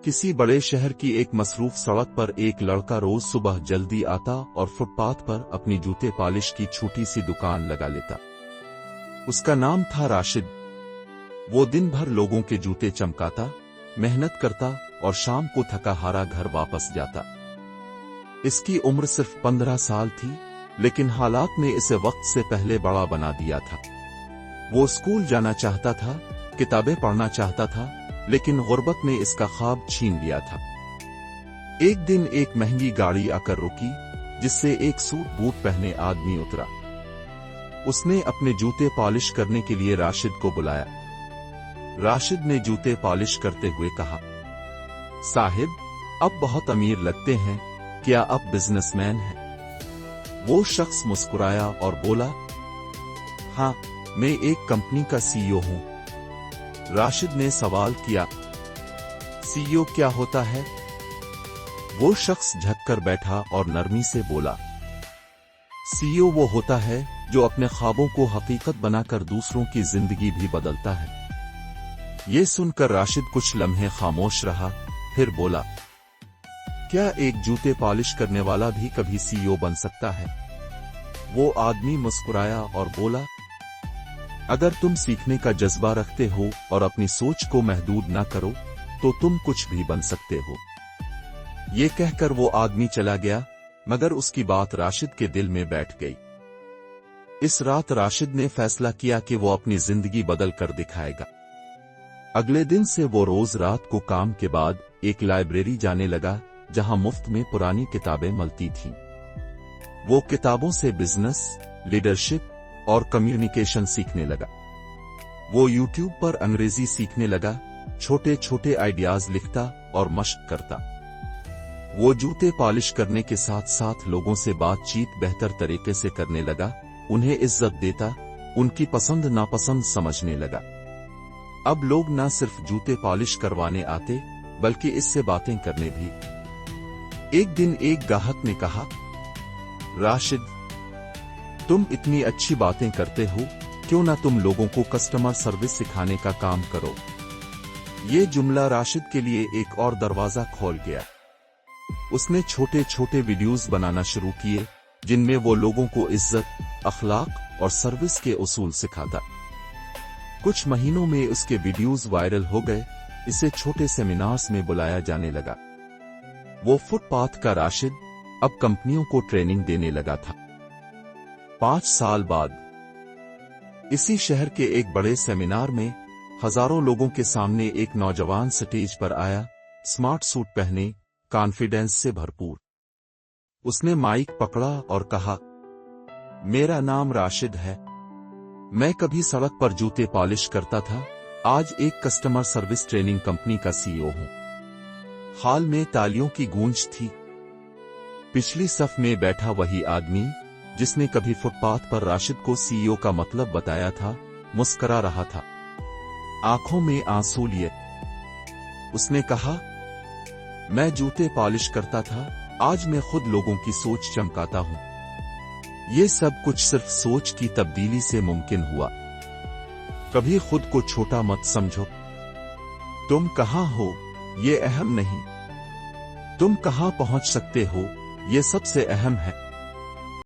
किसी बड़े शहर की एक मसरूफ सड़क पर एक लड़का रोज सुबह जल्दी आता और फुटपाथ पर अपनी जूते पॉलिश की छोटी सी दुकान लगा लेता। उसका नाम था राशिद। वो दिन भर लोगों के जूते चमकाता, मेहनत करता और शाम को थका हारा घर वापस जाता। इसकी उम्र सिर्फ 15 साल थी, लेकिन हालात ने इसे वक्त से पहले बड़ा बना दिया था। वो स्कूल जाना चाहता था, किताबें पढ़ना चाहता था, लेकिन गुर्बत ने इसका ख्वाब छीन लिया था। एक दिन एक महंगी गाड़ी आकर रुकी, जिससे एक सूट बूट पहने आदमी उतरा। उसने अपने जूते पॉलिश करने के लिए राशिद को बुलाया। राशिद ने जूते पॉलिश करते हुए कहा, साहिब, अब बहुत अमीर लगते हैं, क्या आप बिजनेसमैन हैं? वो शख्स मुस्कुराया और बोला, हाँ, मैं एक कंपनी का सीईओ हूं। राशिद ने सवाल किया, सीईओ क्या होता है? वो शख्स झुककर बैठा और नरमी से बोला, सीईओ वो होता है जो अपने ख्वाबों को हकीकत बनाकर दूसरों की जिंदगी भी बदलता है। ये सुनकर राशिद कुछ लम्हे खामोश रहा, फिर बोला, क्या एक जूते पॉलिश करने वाला भी कभी सीईओ बन सकता है? वो आदमी मुस्कुराया और बोला, अगर तुम सीखने का जज्बा रखते हो और अपनी सोच को महदूद ना करो, तो तुम कुछ भी बन सकते हो। ये कहकर वो आदमी चला गया, मगर उसकी बात राशिद के दिल में बैठ गई। इस रात राशिद ने फैसला किया कि वो अपनी जिंदगी बदल कर दिखाएगा। अगले दिन से वो रोज रात को काम के बाद एक लाइब्रेरी जाने लगा, जहां मुफ्त में पुरानी किताबें मिलती थीं। वो किताबों से बिजनेस, लीडरशिप और कम्युनिकेशन सीखने लगा। वो यूट्यूब पर अंग्रेजी सीखने लगा, छोटे छोटे आइडियाज लिखता और मशक करता। वो जूते पॉलिश करने के साथ साथ लोगों से बातचीत बेहतर तरीके से करने लगा, उन्हें इज्जत देता, उनकी पसंद नापसंद समझने लगा। अब लोग न सिर्फ जूते पॉलिश करवाने आते, बल्कि इससे बातें करने भी। एक दिन एक ग्राहक ने कहा, राशिद, तुम इतनी अच्छी बातें करते हो, क्यों ना तुम लोगों को कस्टमर सर्विस सिखाने का काम करो? ये जुमला राशिद के लिए एक और दरवाजा खोल गया। उसने छोटे छोटे वीडियोस बनाना शुरू किए, जिनमें वो लोगों को इज्जत, अखलाक और सर्विस के उसूल सिखाता। कुछ महीनों में उसके वीडियोस वायरल हो गए, इसे छोटे सेमिनार्स में बुलाया जाने लगा। वो फुटपाथ का राशिद अब कंपनियों को ट्रेनिंग देने लगा था। 5 साल बाद इसी शहर के एक बड़े सेमिनार में हजारों लोगों के सामने एक नौजवान स्टेज पर आया, स्मार्ट सूट पहने, कॉन्फिडेंस से भरपूर। उसने माइक पकड़ा और कहा, मेरा नाम राशिद है। मैं कभी सड़क पर जूते पॉलिश करता था, आज एक कस्टमर सर्विस ट्रेनिंग कंपनी का सीईओ हूं। हाल में तालियों की गूंज थी। पिछली सफ में बैठा वही आदमी, जिसने कभी फुटपाथ पर राशिद को सीईओ का मतलब बताया था, मुस्करा रहा था, आंखों में आंसू लिए। उसने कहा, मैं जूते पॉलिश करता था, आज मैं खुद लोगों की सोच चमकाता हूं। ये सब कुछ सिर्फ सोच की तब्दीली से मुमकिन हुआ। कभी खुद को छोटा मत समझो। तुम कहां हो, ये अहम नहीं। तुम कहां पहुंच सकते हो, ये सबसे अहम है।